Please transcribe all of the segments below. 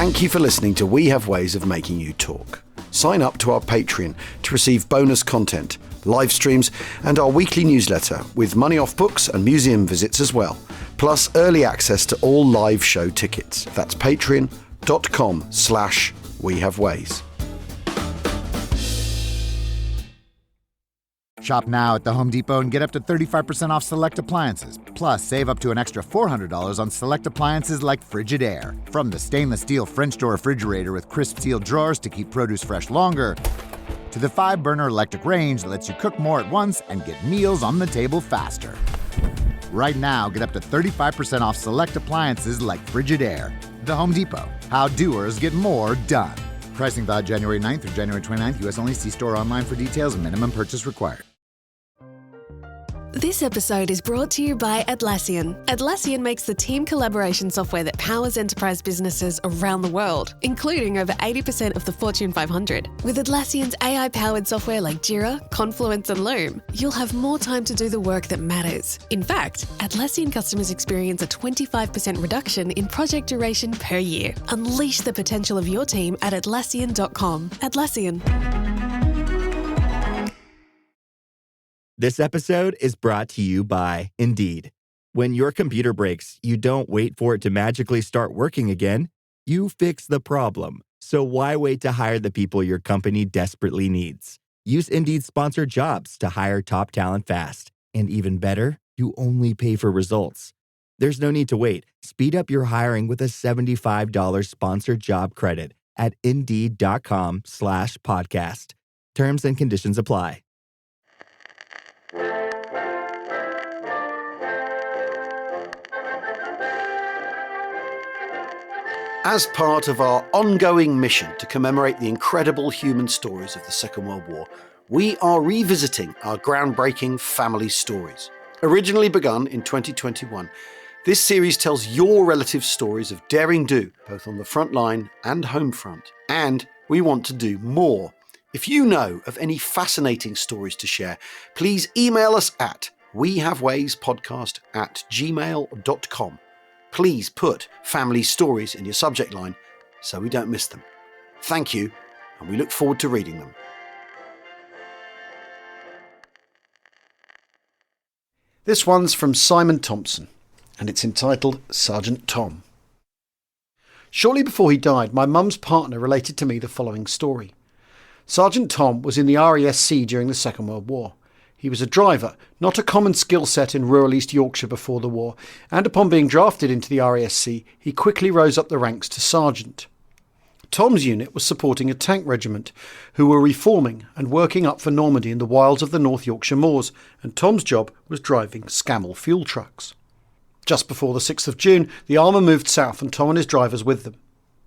Thank you for listening to We Have Ways of Making You Talk. Sign up to our Patreon to receive bonus content, live streams, and our weekly newsletter with money off books and museum visits as well, plus early access to all live show tickets. That's patreon.com/wehaveways. Shop now at the Home Depot and get up to 35% off select appliances. Plus, save up to an extra $400 on select appliances like Frigidaire. From the stainless steel French door refrigerator with crisp steel drawers to keep produce fresh longer, to the 5-burner electric range that lets you cook more at once and get meals on the table faster. Right now, get up to 35% off select appliances like Frigidaire. The Home Depot. How doers get more done. Pricing valid January 9th through January 29th. U.S. only. See store online for details and minimum purchase required. This episode is brought to you by Atlassian. Atlassian makes the team collaboration software that powers enterprise businesses around the world, including over 80% of the Fortune 500. With Atlassian's AI-powered software like Jira, Confluence, and Loom, you'll have more time to do the work that matters. In fact, Atlassian customers experience a 25% reduction in project duration per year. Unleash the potential of your team at Atlassian.com. Atlassian. This episode is brought to you by Indeed. When your computer breaks, you don't wait for it to magically start working again. You fix the problem. So why wait to hire the people your company desperately needs? Use Indeed's sponsored jobs to hire top talent fast. And even better, you only pay for results. There's no need to wait. Speed up your hiring with a $75 sponsored job credit at Indeed.com/podcast. Terms and conditions apply. As part of our ongoing mission to commemorate the incredible human stories of the Second World War, we are revisiting our groundbreaking family stories. Originally begun in 2021, this series tells your relative stories of daring do, both on the front line and home front. And we want to do more. If you know of any fascinating stories to share, please email us at wehavewayspodcast@gmail.com. Please put family stories in your subject line so we don't miss them. Thank you, and we look forward to reading them. This one's from Simon Thompson, and it's entitled Sergeant Tom. Shortly before he died, my mum's partner related to me the following story. Sergeant Tom was in the RASC during the Second World War. He was a driver, not a common skill set in rural East Yorkshire before the war, and upon being drafted into the RASC, he quickly rose up the ranks to sergeant. Tom's unit was supporting a tank regiment, who were reforming and working up for Normandy in the wilds of the North Yorkshire moors, and Tom's job was driving Scammell fuel trucks. Just before the 6th of June, the armour moved south and Tom and his drivers with them.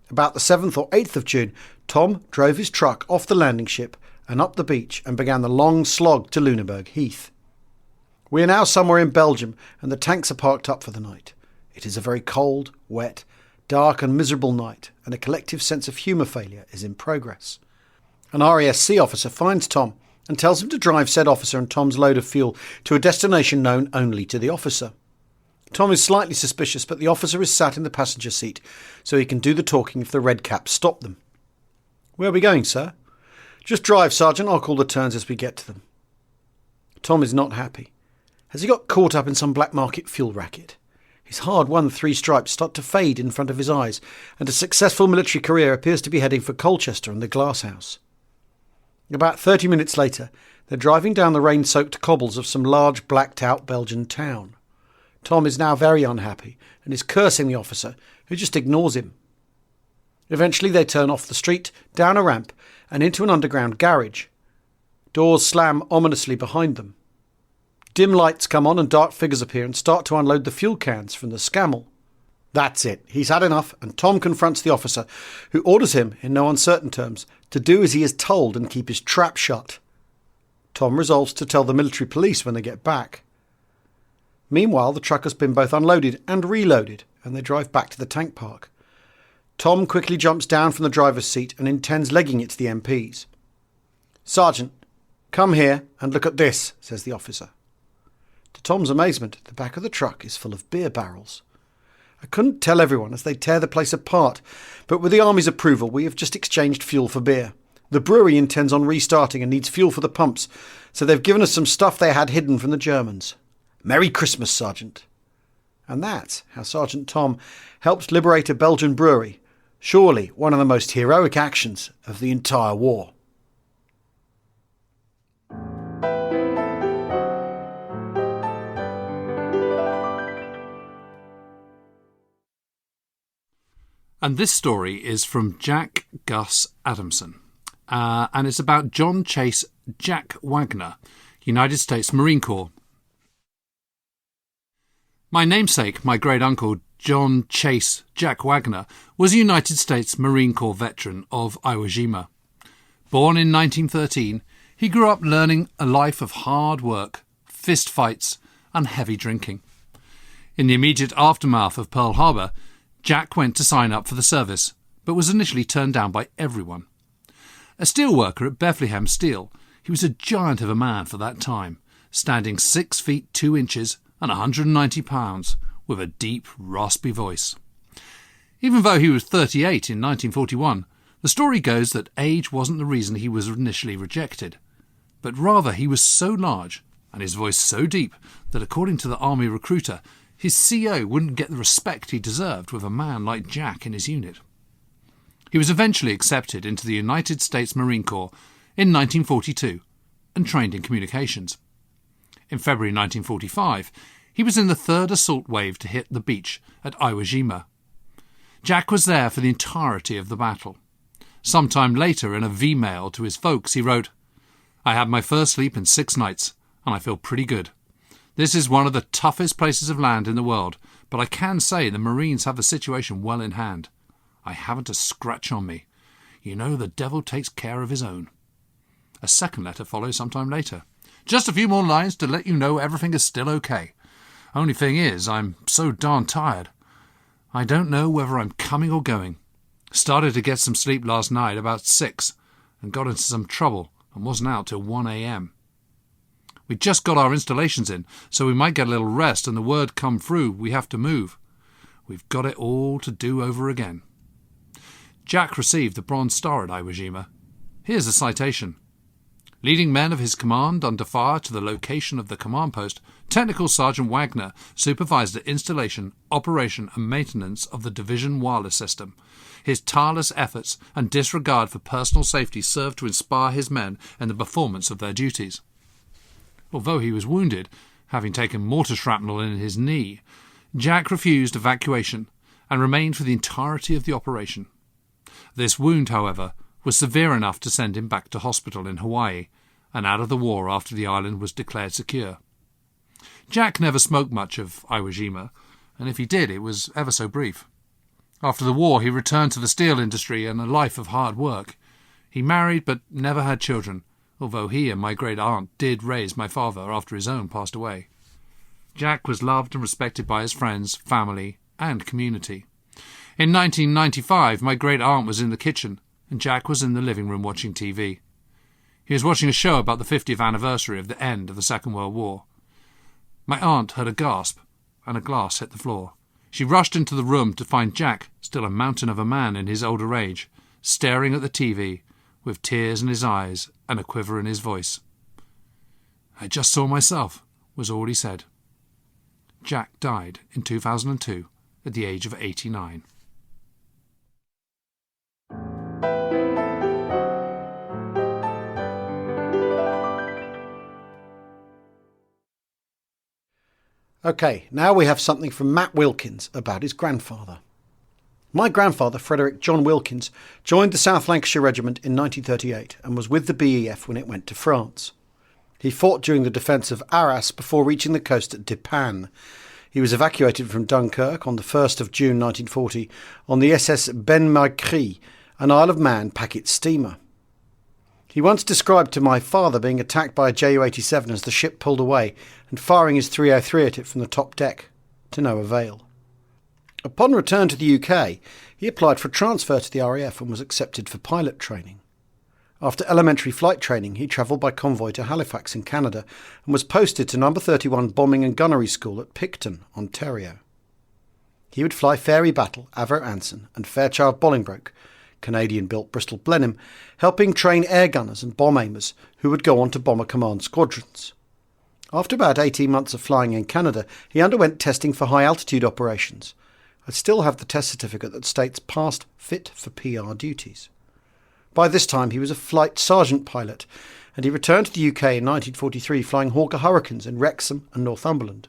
About the 7th or 8th of June, Tom drove his truck off the landing ship and up the beach and began the long slog to Lunenburg Heath. We are now somewhere in Belgium and the tanks are parked up for the night. It is a very cold, wet, dark and miserable night, and a collective sense of humour failure is in progress. An RASC officer finds Tom and tells him to drive said officer and Tom's load of fuel to a destination known only to the officer. Tom is slightly suspicious, but the officer is sat in the passenger seat, so he can do the talking if the red caps stop them. "Where are we going, sir?" "Just drive, Sergeant. I'll call the turns as we get to them." Tom is not happy. Has he got caught up in some black market fuel racket? His hard-won 3 stripes start to fade in front of his eyes, and a successful military career appears to be heading for Colchester and the Glasshouse. About 30 minutes later, they're driving down the rain-soaked cobbles of some large, blacked-out Belgian town. Tom is now very unhappy and is cursing the officer, who just ignores him. Eventually they turn off the street, down a ramp, and into an underground garage. Doors slam ominously behind them. Dim lights come on and dark figures appear and start to unload the fuel cans from the Scammell. That's it. He's had enough, and Tom confronts the officer, who orders him, in no uncertain terms, to do as he is told and keep his trap shut. Tom resolves to tell the military police when they get back. Meanwhile, the truck has been both unloaded and reloaded, and they drive back to the tank park. Tom quickly jumps down from the driver's seat and intends legging it to the MPs. "Sergeant, come here and look at this," says the officer. To Tom's amazement, the back of the truck is full of beer barrels. I couldn't tell everyone as they tear the place apart, but with the Army's approval we have just exchanged fuel for beer. The brewery intends on restarting and needs fuel for the pumps, so they've given us some stuff they had hidden from the Germans. Merry Christmas, Sergeant. And that's how Sergeant Tom helped liberate a Belgian brewery, surely one of the most heroic actions of the entire war. And this story is from Jack Gus Adamson. And it's about John Chase Jack Wagner, United States Marine Corps. My namesake, my great-uncle, John Chase Jack Wagner, was a United States Marine Corps veteran of Iwo Jima. Born in 1913, he grew up learning a life of hard work, fist fights, and heavy drinking. In the immediate aftermath of Pearl Harbor, Jack went to sign up for the service, but was initially turned down by everyone. A steelworker at Bethlehem Steel, he was a giant of a man for that time, standing 6 feet 2 inches and 190 pounds, with a deep, raspy voice. Even though he was 38 in 1941, the story goes that age wasn't the reason he was initially rejected, but rather he was so large and his voice so deep that, according to the Army recruiter, his CO wouldn't get the respect he deserved with a man like Jack in his unit. He was eventually accepted into the United States Marine Corps in 1942 and trained in communications. In February 1945, he was in the 3rd assault wave to hit the beach at Iwo Jima. Jack was there for the entirety of the battle. Sometime later, in a V-mail to his folks, he wrote, "I had my first sleep in 6 nights, and I feel pretty good. This is one of the toughest places of land in the world, but I can say the Marines have the situation well in hand. I haven't a scratch on me. You know the devil takes care of his own." A second letter follows sometime later. "Just a few more lines to let you know everything is still okay. Only thing is, I'm so darn tired. I don't know whether I'm coming or going. Started to get some sleep last night about 6 and got into some trouble and wasn't out till 1 a.m. We just got our installations in, so we might get a little rest and the word come through we have to move. We've got it all to do over again." Jack received the Bronze Star at Iwo Jima. Here's a citation. "Leading men of his command under fire to the location of the command post, Technical Sergeant Wagner supervised the installation, operation and maintenance of the division wireless system. His tireless efforts and disregard for personal safety served to inspire his men in the performance of their duties." Although he was wounded, having taken mortar shrapnel in his knee, Jack refused evacuation and remained for the entirety of the operation. This wound, however, was severe enough to send him back to hospital in Hawaii and out of the war after the island was declared secure. Jack never smoked much of Iwo Jima, and if he did, it was ever so brief. After the war, he returned to the steel industry and a life of hard work. He married but never had children, although he and my great-aunt did raise my father after his own passed away. Jack was loved and respected by his friends, family, and community. In 1995, my great-aunt was in the kitchen, and Jack was in the living room watching TV. He was watching a show about the 50th anniversary of the end of the Second World War. My aunt heard a gasp, and a glass hit the floor. She rushed into the room to find Jack, still a mountain of a man in his older age, staring at the TV, with tears in his eyes and a quiver in his voice. "I just saw myself," was all he said. Jack died in 2002 at the age of 89. OK, now we have something from Matt Wilkins about his grandfather. My grandfather, Frederick John Wilkins, joined the South Lancashire Regiment in 1938 and was with the BEF when it went to France. He fought during the defence of Arras before reaching the coast at Dipane. He was evacuated from Dunkirk on the 1st of June 1940 on the SS Ben Maikri, an Isle of Man packet steamer. He once described to my father being attacked by a Ju-87 as the ship pulled away and firing his 303 at it from the top deck, to no avail. Upon return to the UK, he applied for a transfer to the RAF and was accepted for pilot training. After elementary flight training, he travelled by convoy to Halifax in Canada and was posted to No. 31 Bombing and Gunnery School at Picton, Ontario. He would fly Fairy Battle, Avro Anson and Fairchild Bolingbroke, Canadian-built Bristol Blenheim, helping train air gunners and bomb aimers who would go on to bomber command squadrons. After about 18 months of flying in Canada, he underwent testing for high-altitude operations. I still have the test certificate that states passed fit for PR duties. By this time he was a flight sergeant pilot, and he returned to the UK in 1943 flying Hawker Hurricanes in Wrexham and Northumberland.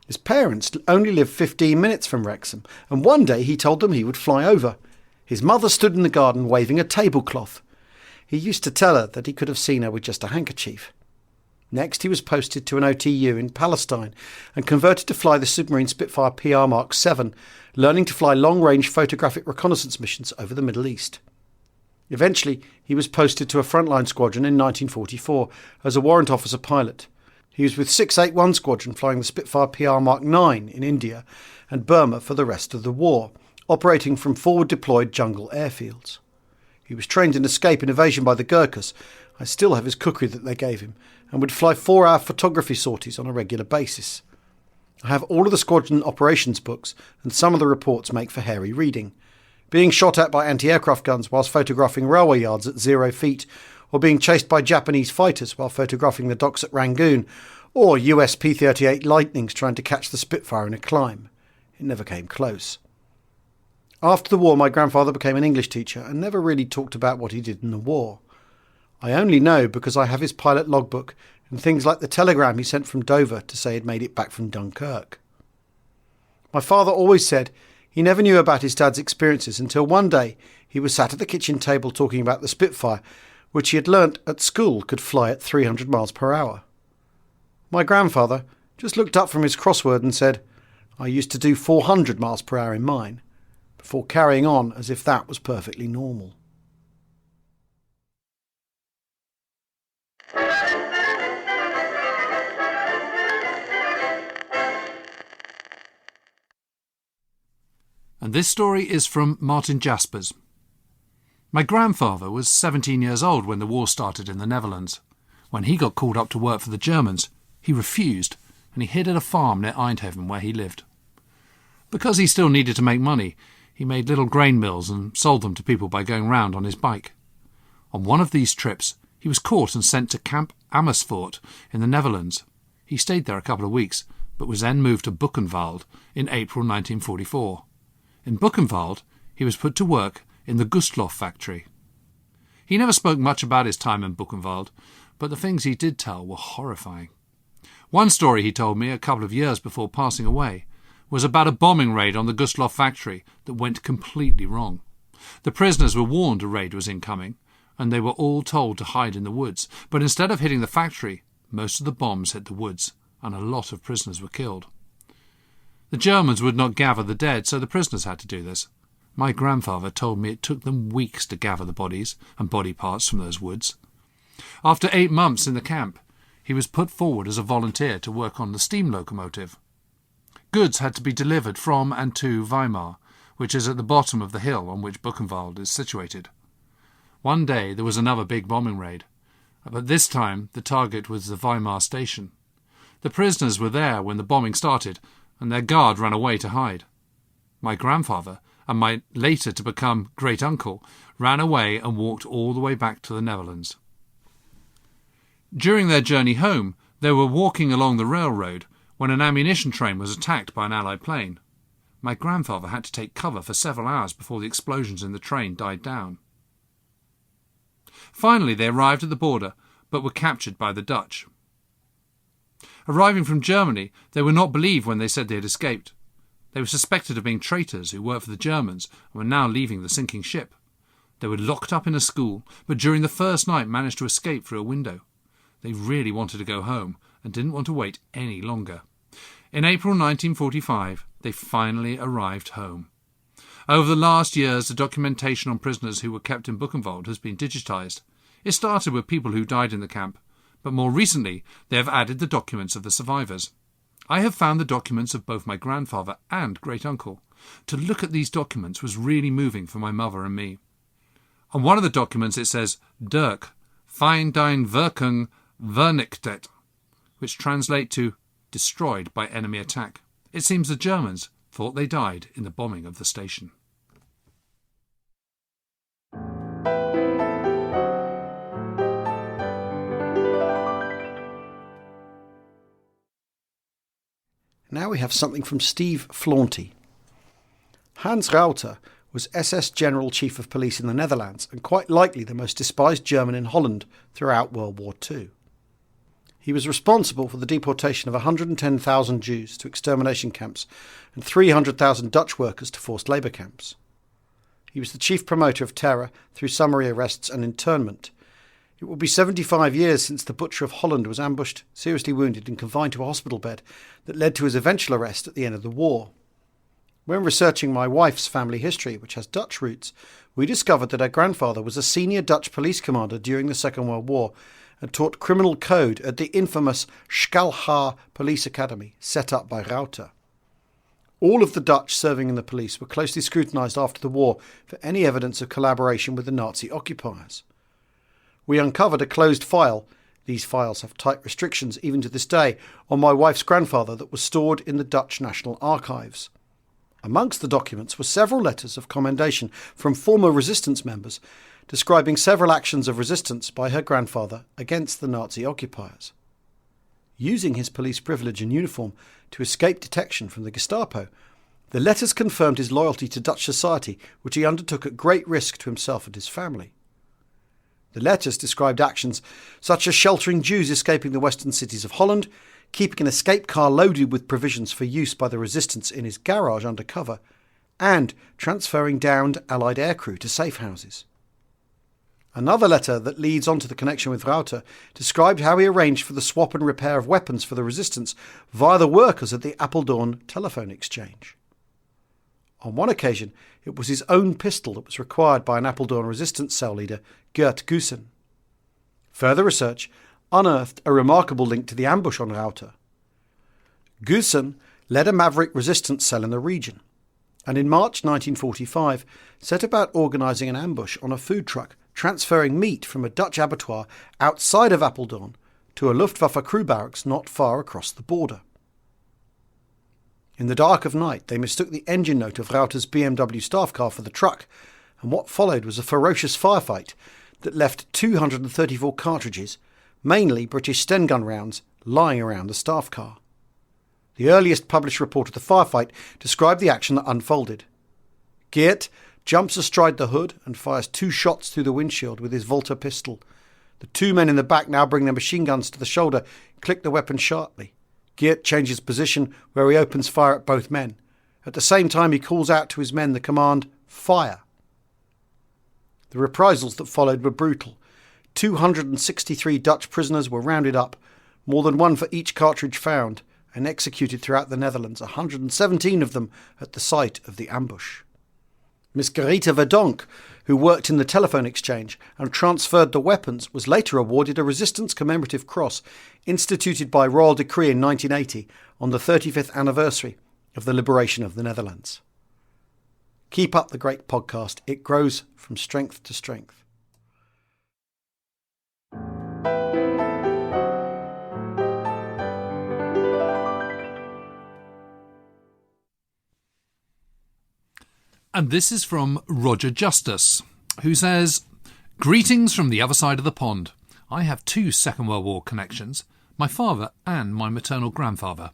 His parents only lived 15 minutes from Wrexham, and one day he told them he would fly over. His mother stood in the garden waving a tablecloth. He used to tell her that he could have seen her with just a handkerchief. Next he was posted to an OTU in Palestine and converted to fly the submarine Spitfire PR Mark 7, learning to fly long-range photographic reconnaissance missions over the Middle East. Eventually he was posted to a frontline squadron in 1944 as a warrant officer pilot. He was with 681 Squadron flying the Spitfire PR Mark 9 in India and Burma for the rest of the war, operating from forward deployed jungle airfields. He was trained in escape and evasion by the Gurkhas. I still have his cookery that they gave him, and would fly 4-hour photography sorties on a regular basis. I have all of the squadron operations books, and some of the reports make for hairy reading. Being shot at by anti-aircraft guns whilst photographing railway yards at 0 feet, or being chased by Japanese fighters while photographing the docks at Rangoon, or US P-38 Lightnings trying to catch the Spitfire in a climb. It never came close. After the war, my grandfather became an English teacher and never really talked about what he did in the war. I only know because I have his pilot logbook and things like the telegram he sent from Dover to say he'd made it back from Dunkirk. My father always said he never knew about his dad's experiences until one day he was sat at the kitchen table talking about the Spitfire, which he had learnt at school could fly at 300 miles per hour. My grandfather just looked up from his crossword and said, "I used to do 400 miles per hour in mine," before carrying on as if that was perfectly normal. And this story is from Martin Jaspers. My grandfather was 17 years old when the war started in the Netherlands. When he got called up to work for the Germans, he refused, and he hid at a farm near Eindhoven where he lived. Because he still needed to make money, he made little grain mills and sold them to people by going round on his bike. On one of these trips, he was caught and sent to Camp Amersfoort in the Netherlands. He stayed there a couple of weeks, but was then moved to Buchenwald in April 1944. In Buchenwald, he was put to work in the Gustloff factory. He never spoke much about his time in Buchenwald, but the things he did tell were horrifying. One story he told me a couple of years before passing away was about a bombing raid on the Gustloff factory that went completely wrong. The prisoners were warned a raid was incoming, and they were all told to hide in the woods, but instead of hitting the factory, most of the bombs hit the woods, and a lot of prisoners were killed. The Germans would not gather the dead, so the prisoners had to do this. My grandfather told me it took them weeks to gather the bodies and body parts from those woods. After 8 months in the camp, he was put forward as a volunteer to work on the steam locomotive. Goods had to be delivered from and to Weimar, which is at the bottom of the hill on which Buchenwald is situated. One day there was another big bombing raid, but this time the target was the Weimar station. The prisoners were there when the bombing started, and their guard ran away to hide. My grandfather, and my later to become great-uncle, ran away and walked all the way back to the Netherlands. During their journey home, they were walking along the railroad when an ammunition train was attacked by an Allied plane. My grandfather had to take cover for several hours before the explosions in the train died down. Finally, they arrived at the border, but were captured by the Dutch. Arriving from Germany, they were not believed when they said they had escaped. They were suspected of being traitors who worked for the Germans and were now leaving the sinking ship. They were locked up in a school, but during the first night managed to escape through a window. They really wanted to go home and didn't want to wait any longer. In April 1945, they finally arrived home. Over the last years, the documentation on prisoners who were kept in Buchenwald has been digitised. It started with people who died in the camp, but more recently they have added the documents of the survivors. I have found the documents of both my grandfather and great-uncle. To look at these documents was really moving for my mother and me. On one of the documents it says, Dirk, find dein Wirkung vernichtet, which translate to destroyed by enemy attack. It seems the Germans thought they died in the bombing of the station. Now we have something from Steve Flaunty. Hans Rauter was SS General Chief of Police in the Netherlands and quite likely the most despised German in Holland throughout World War II. He was responsible for the deportation of 110,000 Jews to extermination camps and 300,000 Dutch workers to forced labour camps. He was the chief promoter of terror through summary arrests and internment. It will be 75 years since the Butcher of Holland was ambushed, seriously wounded and confined to a hospital bed that led to his eventual arrest at the end of the war. When researching my wife's family history, which has Dutch roots, we discovered that her grandfather was a senior Dutch police commander during the Second World War and taught criminal code at the infamous Schalhaar Police Academy, set up by Rauter. All of the Dutch serving in the police were closely scrutinised after the war for any evidence of collaboration with the Nazi occupiers. We uncovered a closed file, these files have tight restrictions even to this day, on my wife's grandfather that was stored in the Dutch National Archives. Amongst the documents were several letters of commendation from former resistance members describing several actions of resistance by her grandfather against the Nazi occupiers. Using his police privilege and uniform to escape detection from the Gestapo, the letters confirmed his loyalty to Dutch society, which he undertook at great risk to himself and his family. The letters described actions such as sheltering Jews escaping the western cities of Holland, keeping an escape car loaded with provisions for use by the resistance in his garage under cover, and transferring downed Allied aircrew to safe houses. Another letter that leads on to the connection with Rauter described how he arranged for the swap and repair of weapons for the resistance via the workers at the Apeldoorn telephone exchange. On one occasion, it was his own pistol that was required by an Apeldoorn resistance cell leader, Gert Goossen. Further research unearthed a remarkable link to the ambush on Rauter. Goossen led a maverick resistance cell in the region, and in March 1945 set about organising an ambush on a food truck transferring meat from a Dutch abattoir outside of Apeldoorn to a Luftwaffe crew barracks not far across the border. In the dark of night, they mistook the engine note of Rauter's BMW staff car for the truck, and what followed was a ferocious firefight that left 234 cartridges, mainly British Sten gun rounds, lying around the staff car. The earliest published report of the firefight described the action that unfolded. Geert jumps astride the hood and fires 2 shots through the windshield with his Volta pistol. The 2 men in the back now bring their machine guns to the shoulder, click the weapon sharply. Geert changes position where he opens fire at both men. At the same time he calls out to his men the command, "Fire!" The reprisals that followed were brutal. 263 Dutch prisoners were rounded up, more than 1 for each cartridge found, and executed throughout the Netherlands, 117 of them at the site of the ambush. Miss Gerita Verdonk, who worked in the telephone exchange and transferred the weapons, was later awarded a Resistance Commemorative Cross instituted by Royal Decree in 1980 on the 35th anniversary of the liberation of the Netherlands. Keep up the great podcast. It grows from strength to strength. And this is from Roger Justus, who says, "Greetings from the other side of the pond. I have 2 Second World War connections, my father and my maternal grandfather.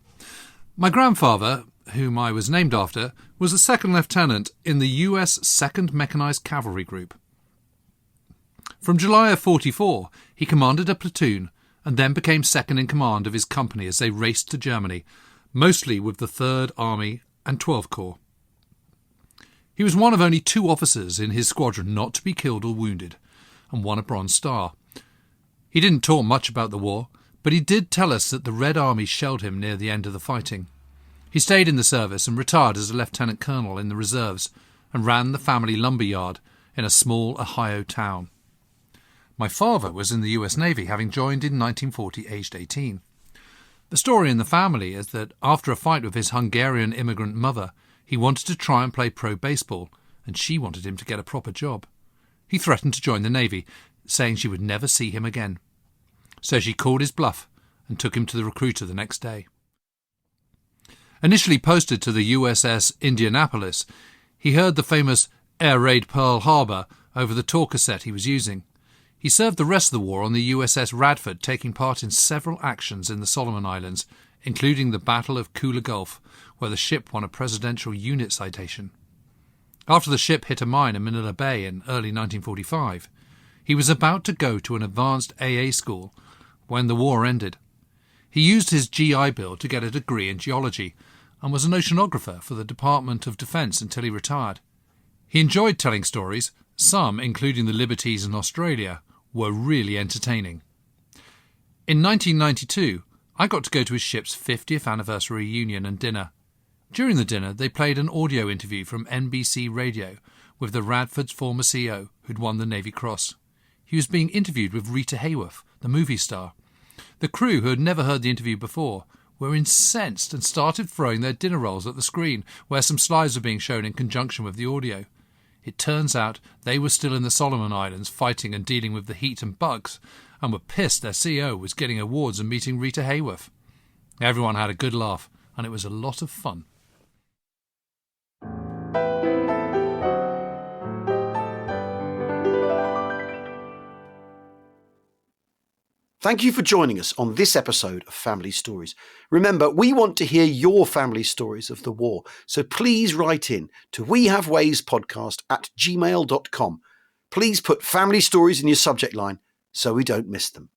My grandfather, whom I was named after, was a second lieutenant in the US 2nd Mechanised Cavalry Group. From July of 44, he commanded a platoon and then became second in command of his company as they raced to Germany, mostly with the 3rd Army and 12th Corps. He was one of only 2 officers in his squadron not to be killed or wounded, and won a Bronze Star. He didn't talk much about the war, but he did tell us that the Red Army shelled him near the end of the fighting. He stayed in the service and retired as a lieutenant colonel in the reserves and ran the family lumber yard in a small Ohio town. My father was in the US Navy, having joined in 1940, aged 18. The story in the family is that after a fight with his Hungarian immigrant mother, he wanted to try and play pro baseball, and she wanted him to get a proper job. He threatened to join the Navy, saying she would never see him again. So she called his bluff and took him to the recruiter the next day. Initially posted to the USS Indianapolis, he heard the famous air raid Pearl Harbor over the talker set he was using. He served the rest of the war on the USS Radford, taking part in several actions in the Solomon Islands, including the Battle of Kula Gulf, where the ship won a Presidential Unit Citation. After the ship hit a mine in Manila Bay in early 1945, he was about to go to an advanced AA school when the war ended. He used his GI Bill to get a degree in geology and was an oceanographer for the Department of Defence until he retired. He enjoyed telling stories. Some, including the Liberties in Australia, were really entertaining. In 1992, I got to go to his ship's 50th anniversary reunion and dinner. During the dinner, they played an audio interview from NBC Radio with the Radford's former CEO, who'd won the Navy Cross. He was being interviewed with Rita Hayworth, the movie star. The crew, who had never heard the interview before, were incensed and started throwing their dinner rolls at the screen, where some slides were being shown in conjunction with the audio. It turns out they were still in the Solomon Islands fighting and dealing with the heat and bugs, and were pissed their CEO was getting awards and meeting Rita Hayworth. Everyone had a good laugh, and it was a lot of fun. Thank you for joining us on this episode of Family Stories. Remember, we want to hear your family stories of the war, so please write in to wehavewayspodcast@gmail.com. Please put family stories in your subject line so we don't miss them.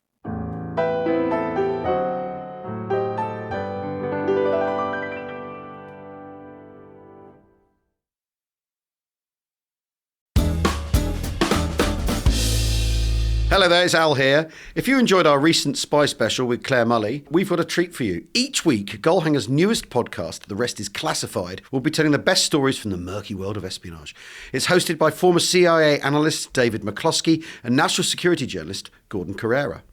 Hello there, it's Al here. If you enjoyed our recent spy special with Claire Mully, we've got a treat for you. Each week, Goalhanger's newest podcast, The Rest is Classified, will be telling the best stories from the murky world of espionage. It's hosted by former CIA analyst David McCloskey and national security journalist Gordon Carrera.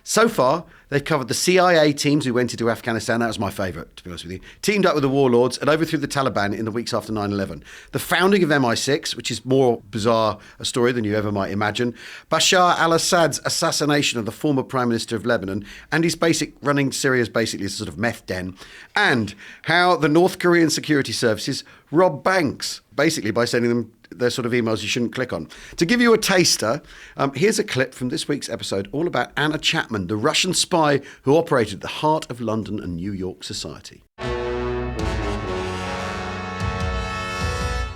So far, they've covered the CIA teams who went into Afghanistan. That was my favourite, to be honest with you. Teamed up with the warlords and overthrew the Taliban in the weeks after 9/11. The founding of MI6, which is more bizarre a story than you ever might imagine. Bashar al-Assad's assassination of the former Prime Minister of Lebanon and his running Syria basically as a sort of meth den. And how the North Korean security services rob banks, basically by sending them their sort of emails you shouldn't click on. To give you a taster, here's a clip from this week's episode all about Anna Chapman, the Russian spy who operated at the heart of London and New York society.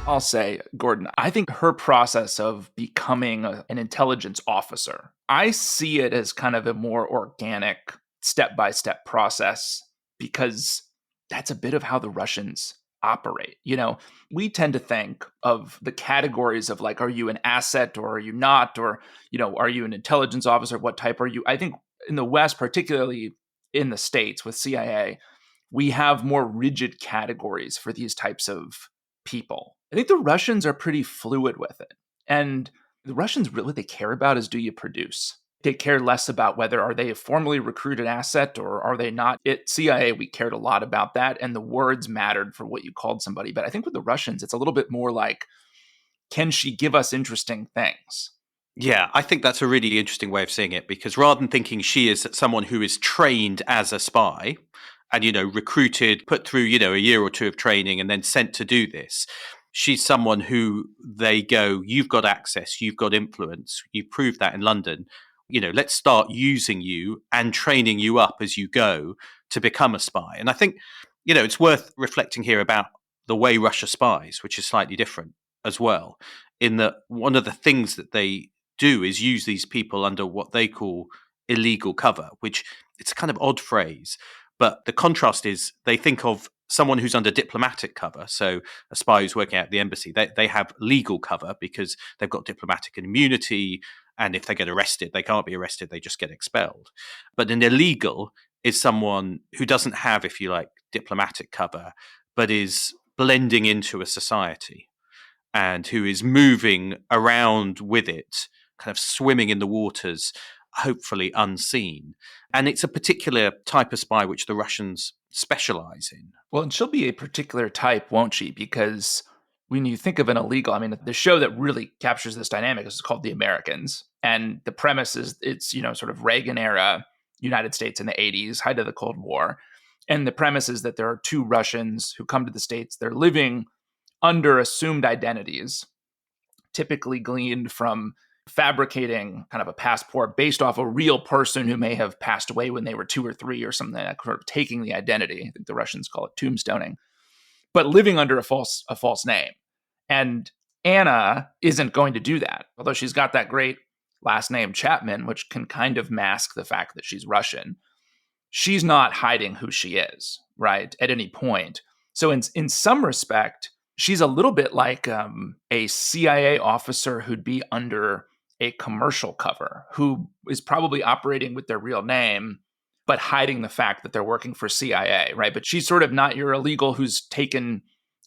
I'll say, Gordon, I think her process of becoming an intelligence officer, I see it as kind of a more organic, step-by-step process, because that's a bit of how the Russians operate. You know, we tend to think of the categories of like, are you an asset or are you not? Or, you know, are you an intelligence officer? What type are you? I think in the West, particularly in the States with CIA, we have more rigid categories for these types of people. I think the Russians are pretty fluid with it. And the Russians, really, what they care about is, do you produce? They care less about whether are they a formally recruited asset or are they not. At CIA, we cared a lot about that, and the words mattered for what you called somebody. But I think with the Russians, it's a little bit more like, can she give us interesting things? Yeah, I think that's a really interesting way of seeing it, because rather than thinking she is someone who is trained as a spy and, you know, recruited, put through, you know, a year or two of training and then sent to do this, she's someone who they go, you've got access, you've got influence, you've proved that in London. You know, let's start using you and training you up as you go to become a spy. And I think, you know, it's worth reflecting here about the way Russia spies, which is slightly different as well, in that one of the things that they do is use these people under what they call illegal cover, which it's a kind of odd phrase. But the contrast is they think of someone who's under diplomatic cover, so a spy who's working at the embassy, they have legal cover because they've got diplomatic immunity, and if they get arrested, they can't be arrested, they just get expelled. But an illegal is someone who doesn't have, if you like, diplomatic cover, but is blending into a society and who is moving around with it, kind of swimming in the waters, hopefully unseen. And it's a particular type of spy which the Russians specialize in. Well, and she'll be a particular type, won't she? Because when you think of an illegal, I mean, the show that really captures this dynamic is called The Americans. And the premise is it's, you know, sort of Reagan era United States in the 80s, height of the Cold War. And the premise is that there are two Russians who come to the States. They're living under assumed identities, typically gleaned from fabricating kind of a passport based off a real person who may have passed away when they were 2 or 3 or something, like that, sort of taking the identity. I think the Russians call it tombstoning, but living under a false name. And Anna isn't going to do that, although she's got that great last name Chapman, which can kind of mask the fact that she's Russian. She's not hiding who she is, right, at any point. So in some respect, she's a little bit like a CIA officer who'd be under a commercial cover, who is probably operating with their real name, but hiding the fact that they're working for CIA, right? But she's sort of not your illegal who's taken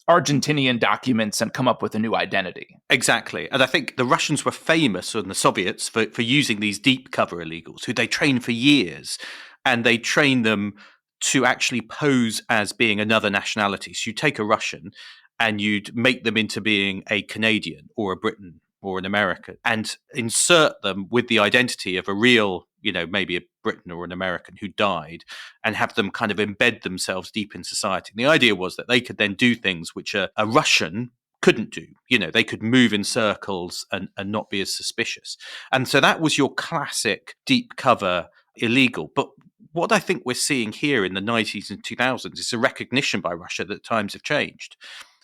Argentinian documents and come up with a new identity. Exactly. And I think the Russians were famous, and the Soviets, for using these deep cover illegals who they trained for years, and they trained them to actually pose as being another nationality. So you take a Russian and you'd make them into being a Canadian or a Briton or an American and insert them with the identity of a real, maybe a Briton or an American who died, and have them kind of embed themselves deep in society. And the idea was that they could then do things which a Russian couldn't do. They could move in circles and not be as suspicious. And so that was your classic deep cover illegal. But what I think we're seeing here in the 90s and 2000s is a recognition by Russia that times have changed.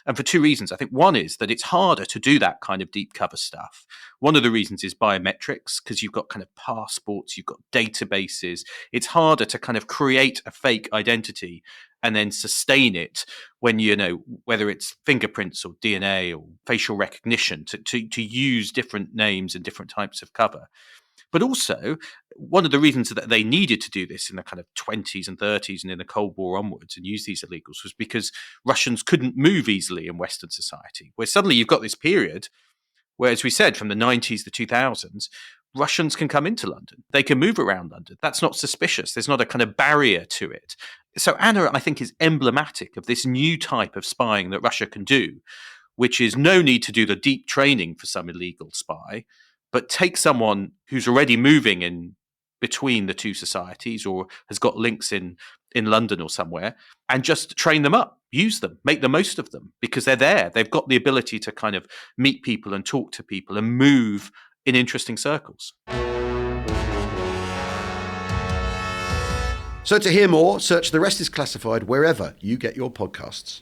And for two reasons. I think one is that it's harder to do that kind of deep cover stuff. One of the reasons is biometrics, because you've got kind of passports, you've got databases. It's harder to kind of create a fake identity and then sustain it when, whether it's fingerprints or DNA or facial recognition, to use different names and different types of cover. But also, one of the reasons that they needed to do this in the kind of 20s and 30s and in the Cold War onwards and use these illegals was because Russians couldn't move easily in Western society, where suddenly you've got this period where, as we said, from the 90s, the 2000s, Russians can come into London. They can move around London. That's not suspicious. There's not a kind of barrier to it. So Anna, I think, is emblematic of this new type of spying that Russia can do, which is no need to do the deep training for some illegal spy, but take someone who's already moving in between the two societies or has got links in London or somewhere, and just train them up, use them, make the most of them, because they're there. They've got the ability to kind of meet people and talk to people and move in interesting circles. So to hear more, search The Rest is Classified wherever you get your podcasts.